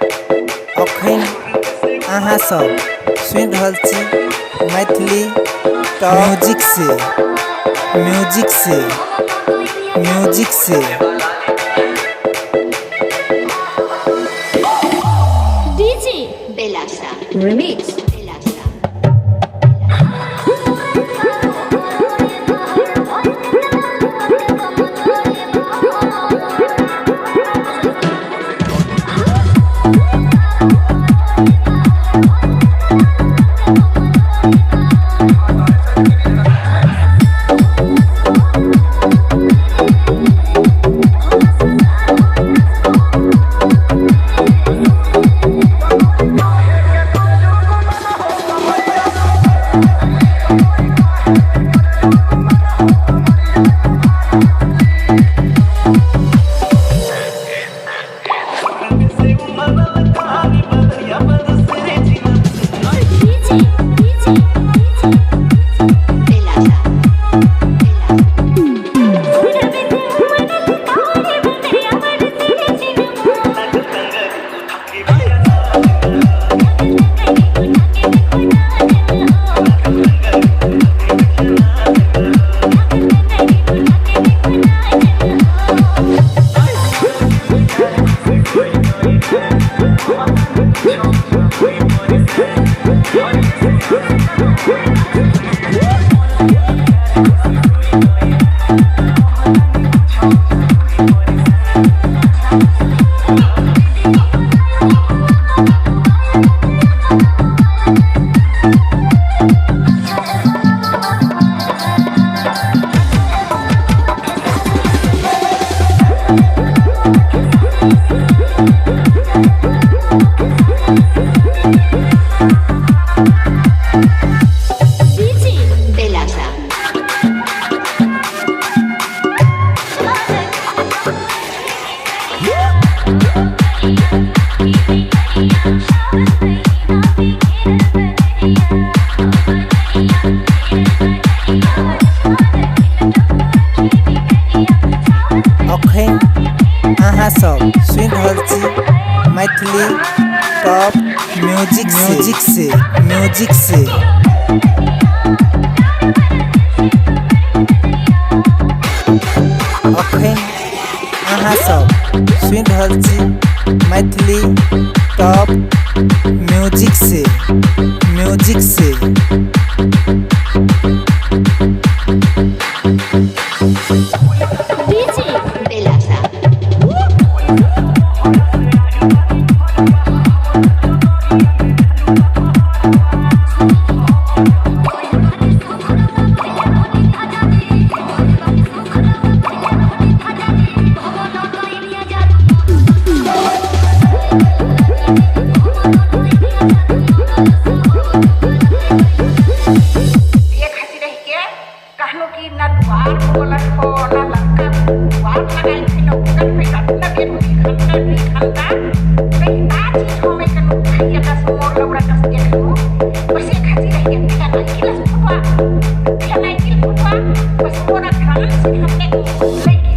अखन अहाँ सब सुनि रहल छी मैथिली टॉप म्यूजिक से डीजे बेलासा रिमिक्स। अखन अहाँ सब सुनि रहल छी मैथिली टॉप म्यूजिक से अखन अहाँ सब सुनि रहल छी मैथिली टॉप म्यूजिक से डीजे बेलासा कहनो कि न द्वार बोलत हो न लंका द्वार लगाई थी न उगन पे कटना के भी खंडा कहीं आज हो में कनो भैया का समोर लौड़ा कस के खनो बस एक हसी रह गया पिता नहीं खिला फुटवा बस मोरा खान से हमने को लेके